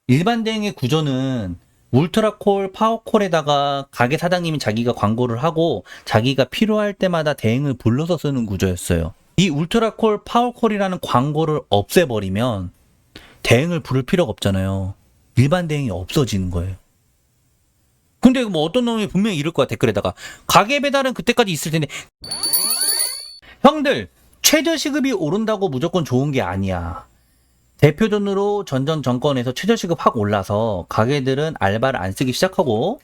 일반 대행의 구조는 울트라콜, 파워콜에다가 가게 사장님이 자기가 광고를 하고 자기가 필요할 때마다 대행을 불러서 쓰는 구조였어요. 이 울트라콜, 파워콜이라는 광고를 없애버리면 대행을 부를 필요가 없잖아요. 일반 대행이 없어지는 거예요. 근데 뭐 어떤 놈이 분명히 이럴 거야, 댓글에다가. 가게 배달은 그때까지 있을 텐데. 형들, 최저시급이 오른다고 무조건 좋은 게 아니야. 대표적으로 전전 정권에서 최저시급 확 올라서 가게들은 알바를 안 쓰기 시작하고,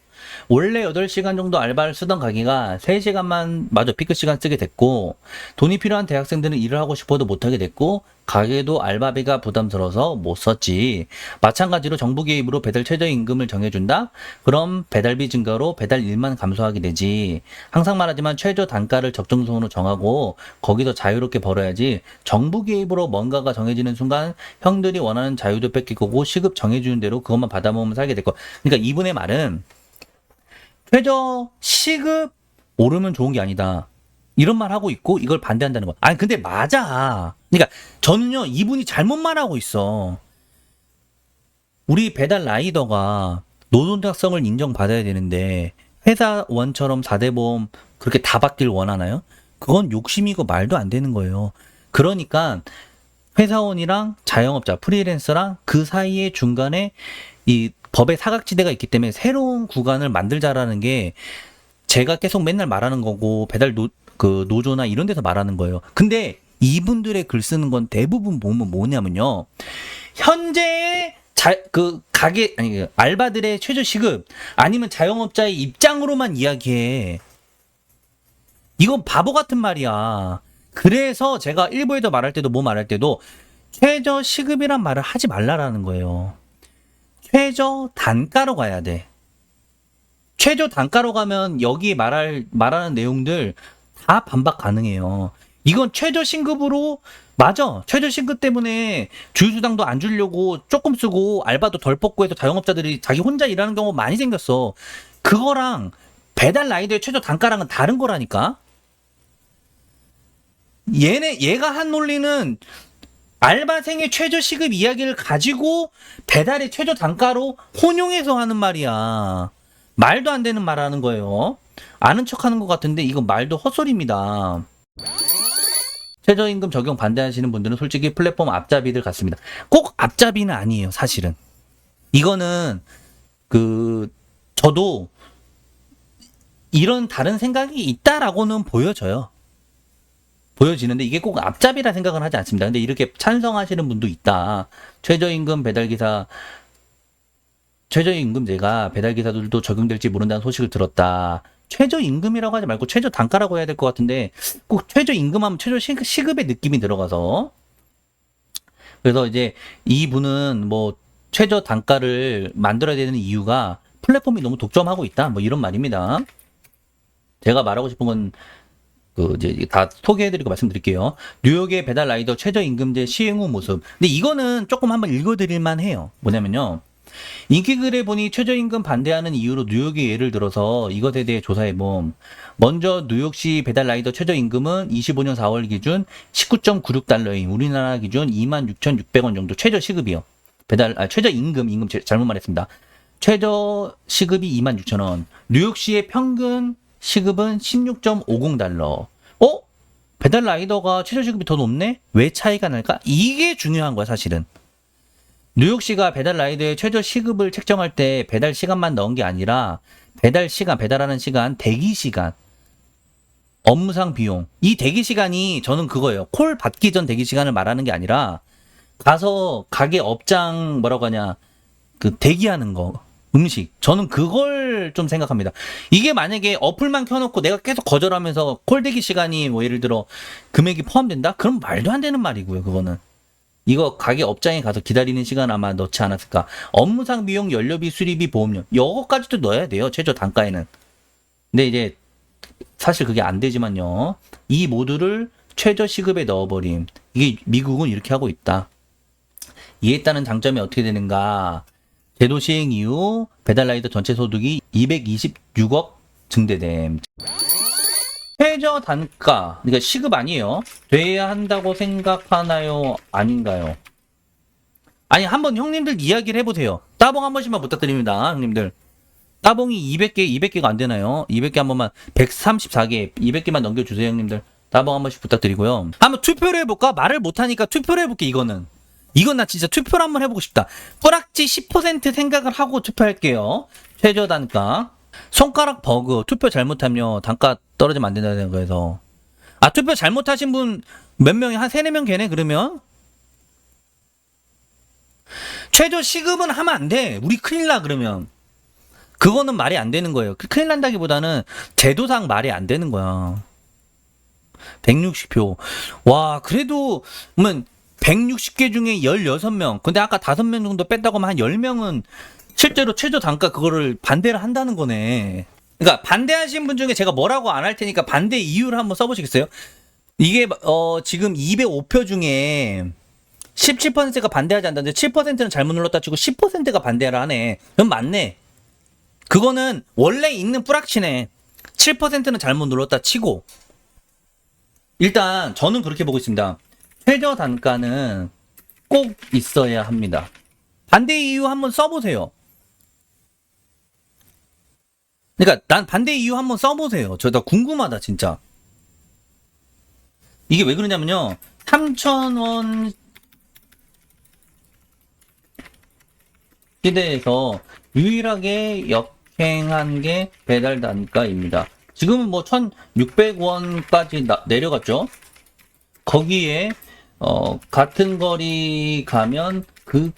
원래 8시간 정도 알바를 쓰던 가게가 3시간만 마저 피크 시간 쓰게 됐고, 돈이 필요한 대학생들은 일을 하고 싶어도 못하게 됐고, 가게도 알바비가 부담스러워서 못 썼지. 마찬가지로 정부 개입으로 배달 최저임금을 정해준다? 그럼 배달비 증가로 배달일만 감소하게 되지. 항상 말하지만 최저 단가를 적정선으로 정하고 거기서 자유롭게 벌어야지. 정부 개입으로 뭔가가 정해지는 순간 형들이 원하는 자유도 뺏길 거고 시급 정해주는 대로 그것만 받아먹으면 살게 될 거. 그러니까 이분의 말은 최저 시급 오르면 좋은 게 아니다. 이런 말 하고 있고 이걸 반대한다는 거. 아니 근데 맞아. 그러니까 저는요 이분이 잘못 말하고 있어. 우리 배달 라이더가 노동 특성을 인정받아야 되는데 회사원처럼 4대 보험 그렇게 다 받길 원하나요? 그건 욕심이고 말도 안 되는 거예요. 그러니까 회사원이랑 자영업자, 프리랜서랑 그 사이에 중간에 이 법의 사각지대가 있기 때문에 새로운 구간을 만들자라는 게 제가 계속 맨날 말하는 거고 그 노조나 이런 데서 말하는 거예요. 근데 이분들의 글 쓰는 건 대부분 보면 뭐냐면요. 현재 그 가게 아니 알바들의 최저 시급 아니면 자영업자의 입장으로만 이야기해. 이건 바보 같은 말이야. 그래서 제가 일부에도 말할 때도 뭐 말할 때도 최저 시급이란 말을 하지 말라라는 거예요. 최저 단가로 가야 돼. 최저 단가로 가면 여기 말하는 내용들 다 반박 가능해요. 이건 최저 신급으로 맞아. 최저 신급 때문에 주휴수당도 안 주려고 조금 쓰고 알바도 덜 뽑고 해서 자영업자들이 자기 혼자 일하는 경우 많이 생겼어. 그거랑 배달 라이더의 최저 단가랑은 다른 거라니까. 얘가 한 논리는 알바생의 최저 시급 이야기를 가지고 배달의 최저 단가로 혼용해서 하는 말이야. 말도 안 되는 말 하는 거예요. 아는 척 하는 것 같은데 이건 말도 헛소리입니다. 최저임금 적용 반대하시는 분들은 솔직히 플랫폼 앞잡이들 같습니다. 꼭 앞잡이는 아니에요, 사실은. 이거는 저도 이런 다른 생각이 있다라고는 보여지는데 이게 꼭 앞잡이라 생각은 하지 않습니다. 근데 이렇게 찬성하시는 분도 있다. 최저임금제가 배달기사들도 적용될지 모른다는 소식을 들었다. 최저임금이라고 하지 말고 최저 단가라고 해야 될 것 같은데 꼭 최저임금하면 최저 시급의 느낌이 들어가서 그래서 이제 이분은 뭐 최저 단가를 만들어야 되는 이유가 플랫폼이 너무 독점하고 있다. 뭐 이런 말입니다. 제가 말하고 싶은 건 이제 다 소개해드리고 말씀드릴게요. 뉴욕의 배달 라이더 최저임금제 시행 후 모습. 근데 이거는 조금 한번 읽어드릴만 해요. 뭐냐면요. 인기글에 보니 최저임금 반대하는 이유로 뉴욕이 예를 들어서 이것에 대해 조사해봄. 먼저 뉴욕시 배달 라이더 최저임금은 25년 4월 기준 19.96달러인 우리나라 기준 26,600원 정도 최저 시급이요. 최저임금 잘못 말했습니다. 최저 시급이 26,000원. 뉴욕시의 평균 시급은 16.50달러. 배달 라이더가 최저 시급이 더 높네? 왜 차이가 날까? 이게 중요한 거야, 사실은. 뉴욕시가 배달 라이더의 최저 시급을 책정할 때 배달 시간만 넣은 게 아니라 배달하는 시간, 대기 시간, 업무상 비용. 이 대기 시간이 저는 그거예요. 콜 받기 전 대기 시간을 말하는 게 아니라 가서 가게 업장 뭐라고 하냐 대기하는 거. 음식. 저는 그걸 좀 생각합니다. 이게 만약에 어플만 켜놓고 내가 계속 거절하면서 콜 대기 시간이 뭐 예를 들어 금액이 포함된다? 그럼 말도 안 되는 말이고요, 그거는. 이거 가게 업장에 가서 기다리는 시간 아마 넣지 않았을까. 업무상 비용, 연료비, 수리비, 보험료. 이거까지도 넣어야 돼요, 최저 단가에는. 근데 이제 사실 그게 안 되지만요. 이 모두를 최저 시급에 넣어버림. 이게 미국은 이렇게 하고 있다. 이에 따른 장점이 어떻게 되는가. 제도 시행 이후 배달라이더 전체 소득이 226억 증대됨. 최저 단가, 그러니까 시급 아니에요. 돼야 한다고 생각하나요? 아닌가요? 아니, 한번 형님들 이야기를 해보세요. 따봉 한 번씩만 부탁드립니다, 형님들. 따봉이 200개가 안 되나요? 200개 한 번만, 134개, 200개만 넘겨주세요, 형님들. 따봉 한 번씩 부탁드리고요. 한번 투표를 해볼까? 말을 못하니까 투표를 해볼게, 이거는. 이건 나 진짜 투표를 한번 해보고 싶다. 뿌락지 10% 생각을 하고 투표할게요. 최저 단가. 손가락 버그. 투표 잘못하면 단가 떨어지면 안 된다는 거에서. 아, 투표 잘못하신 분 몇 명이? 한 3, 4명 계네, 그러면? 최저 시급은 하면 안 돼. 우리 큰일 나, 그러면. 그거는 말이 안 되는 거예요. 큰일 난다기보다는 제도상 말이 안 되는 거야. 160표. 와, 그래도, 160개 중에 16명. 근데 아까 5명 정도 뺐다고 하면 한 10명은 실제로 최저 단가 그거를 반대를 한다는 거네. 그러니까 반대하신 분 중에 제가 뭐라고 안 할 테니까 반대 이유를 한번 써보시겠어요? 이게, 지금 205표 중에 17%가 반대하지 않는데 7%는 잘못 눌렀다 치고 10%가 반대를 하네. 그럼 맞네. 그거는 원래 있는 뿌락치네. 7%는 잘못 눌렀다 치고. 일단 저는 그렇게 보고 있습니다. 최저 단가는 꼭 있어야 합니다. 반대 이유 한번 써보세요. 그러니까 난 반대 이유 한번 써보세요. 저 나 궁금하다 진짜. 이게 왜 그러냐면요. 3,000원 시대에서 유일하게 역행한 게 배달 단가입니다. 지금은 뭐 1,600원까지 내려갔죠. 거기에 같은 거리 가면 그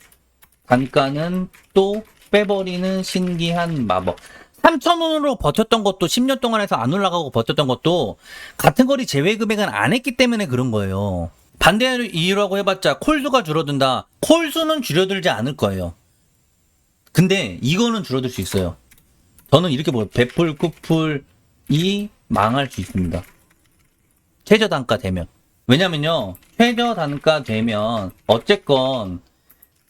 단가는 또 빼버리는 신기한 마법. 3,000원으로 버텼던 것도 10년 동안 해서 안 올라가고 버텼던 것도 같은 거리 제외 금액은 안 했기 때문에 그런 거예요. 반대 이유라고 해봤자 콜수가 줄어든다. 콜수는 줄어들지 않을 거예요. 근데 이거는 줄어들 수 있어요. 저는 이렇게 보여요. 배풀, 쿠풀이 망할 수 있습니다. 최저 단가 되면. 왜냐면요. 최저 단가 되면 어쨌건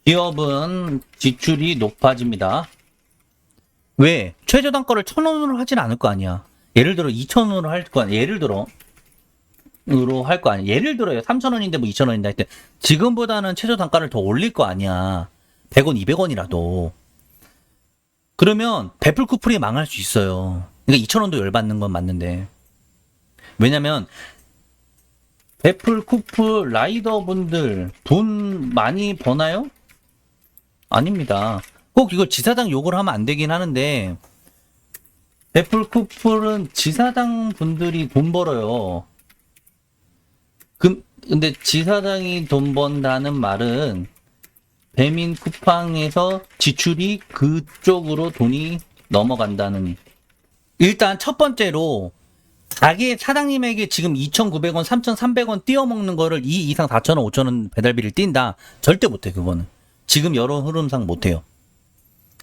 기업은 지출이 높아집니다. 왜? 최저 단가를 1,000원으로 하진 않을 거 아니야. 예를 들어 2,000원으로 할 거 아니야. 예를 들어 할 거 아니야. 예를 들어요. 3,000원인데 뭐 2,000원인데 할 때 지금보다는 최저 단가를 더 올릴 거 아니야. 100원, 200원이라도. 그러면 배풀 쿠플이 망할 수 있어요. 그러니까 2,000원도 열받는 건 맞는데. 왜냐면 배풀 쿠플 라이더 분들 돈 많이 버나요? 아닙니다. 꼭 이걸 지사장 욕을 하면 안 되긴 하는데 배풀 쿠플은 지사장 분들이 돈 벌어요. 근데 지사장이 돈 번다는 말은 배민 쿠팡에서 지출이 그쪽으로 돈이 넘어간다는. 일단 첫 번째로 가게 사장님에게 지금 2,900원, 3,300원 띄어먹는 거를 2 이상 4,000원, 5,000원 배달비를 띈다. 절대 못해 그거는. 지금 여론 흐름상 못해요.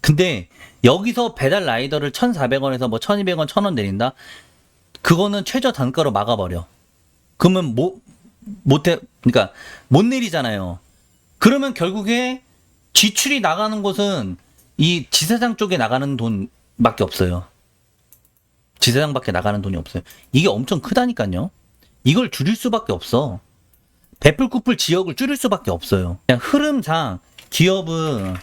근데 여기서 배달 라이더를 1,400원에서 뭐 1,200원, 1,000원 내린다? 그거는 최저 단가로 막아버려. 그러면 못해, 그러니까 못 내리잖아요. 그러면 결국에 지출이 나가는 곳은 이 지사장 쪽에 나가는 돈밖에 없어요. 지사장밖에 나가는 돈이 없어요. 이게 엄청 크다니까요. 이걸 줄일 수밖에 없어. 배풀쿠플 지역을 줄일 수밖에 없어요. 그냥 흐름상 기업은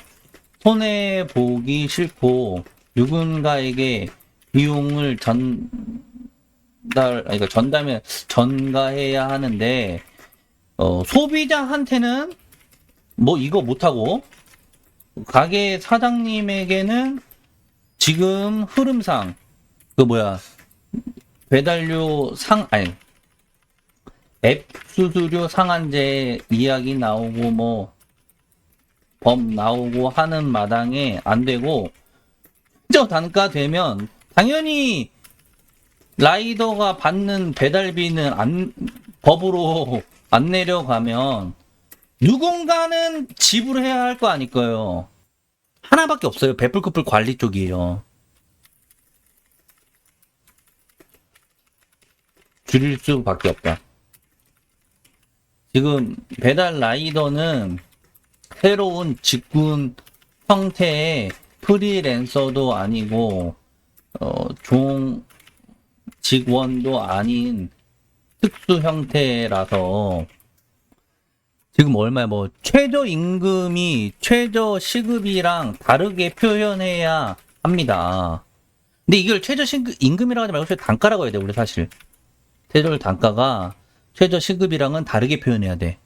손해보기 싫고 누군가에게 비용을 전가해야 하는데 소비자한테는 뭐 이거 못하고 가게 사장님에게는 지금 흐름상 배달료 앱 수수료 상한제 이야기 나오고 뭐 법 나오고 하는 마당에 안 되고 최저 단가 되면 당연히 라이더가 받는 배달비는 법으로 안 내려가면 누군가는 지불해야 할 거 아닐까요? 하나밖에 없어요. 배풀쿠플 관리 쪽이에요. 줄일 수밖에 없다. 지금 배달 라이더는 새로운 직군 형태의 프리랜서도 아니고 종 직원도 아닌 특수 형태라서 지금 얼마야? 뭐 최저임금이 최저시급이랑 다르게 표현해야 합니다. 근데 이걸 최저임금이라고 하지 말고 최저단가라고 해야 돼, 원래 사실. 최저단가가 최저시급이랑은 다르게 표현해야 돼.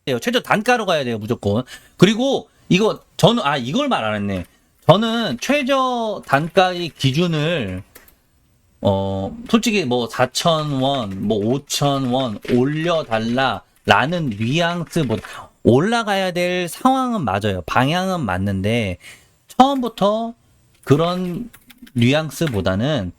최저단가로 가야 돼요, 무조건. 그리고 이거 저는 이걸 말 안 했네. 저는 최저단가의 기준을 솔직히 뭐 4,000원, 뭐 5,000원 올려달라라는 뉘앙스보다 올라가야 될 상황은 맞아요. 방향은 맞는데 처음부터 그런 뉘앙스보다는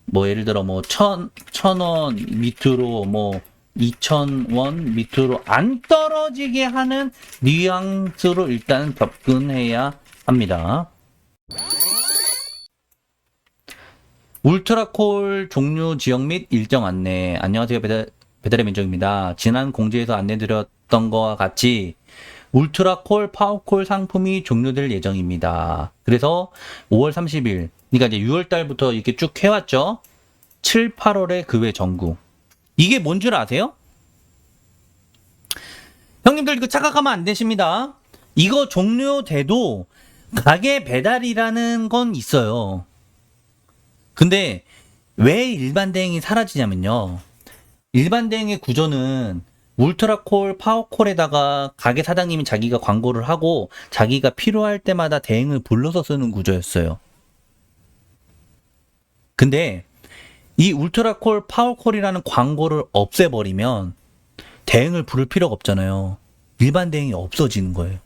뭐 예를 들어 뭐 1,000원 밑으로 뭐 2,000원 밑으로 안 떨어지게 하는 뉘앙스로 일단 접근해야 합니다. 울트라콜 종류 지역 및 일정 안내. 안녕하세요. 배달의 민정입니다. 지난 공지에서 안내드렸던 것과 같이 울트라콜, 파워콜 상품이 종료될 예정입니다. 그래서 5월 30일, 그러니까 이제 6월 달부터 이렇게 쭉 해왔죠. 7, 8월에 그 외 전국. 이게 뭔 줄 아세요? 형님들 이거 착각하면 안 되십니다. 이거 종료돼도 가게 배달이라는 건 있어요. 근데 왜 일반 대행이 사라지냐면요. 일반 대행의 구조는 울트라콜, 파워콜에다가 가게 사장님이 자기가 광고를 하고 자기가 필요할 때마다 대행을 불러서 쓰는 구조였어요. 근데 이 울트라콜, 파워콜이라는 광고를 없애버리면 대행을 부를 필요가 없잖아요. 일반 대행이 없어지는 거예요.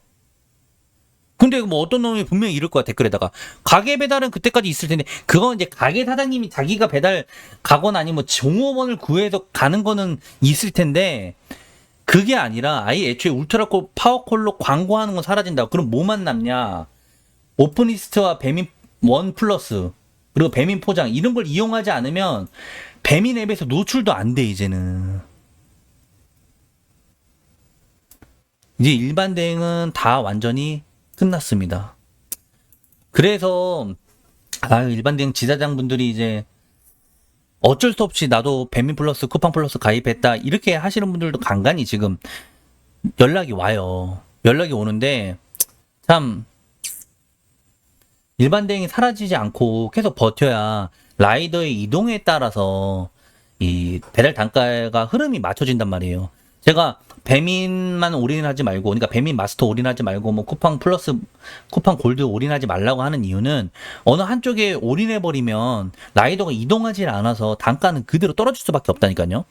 근데 뭐 어떤 놈이 분명히 이럴 거야, 댓글에다가. 가게 배달은 그때까지 있을 텐데, 그건 이제 가게 사장님이 자기가 배달 가거나 아니면 종업원을 구해서 가는 거는 있을 텐데, 그게 아니라 아예 애초에 울트라콜, 파워콜로 광고하는 건 사라진다고. 그럼 뭐만 남냐? 오픈리스트와 배민 원 플러스, 그리고 배민 포장, 이런 걸 이용하지 않으면 배민 앱에서 노출도 안 돼, 이제는. 이제 일반 대행은 다 완전히 끝났습니다. 그래서 일반 대행 지사장분들이 이제 어쩔 수 없이 나도 배민 플러스, 쿠팡 플러스 가입했다 이렇게 하시는 분들도 간간히 지금 연락이 와요. 연락이 오는데 참 일반 대행이 사라지지 않고 계속 버텨야 라이더의 이동에 따라서 이 배달 단가가 흐름이 맞춰진단 말이에요. 제가 배민만 올인하지 말고, 그러니까 배민 마스터 올인하지 말고, 뭐 쿠팡 플러스, 쿠팡 골드 올인하지 말라고 하는 이유는 어느 한쪽에 올인해버리면 라이더가 이동하지 않아서 단가는 그대로 떨어질 수밖에 없다니까요.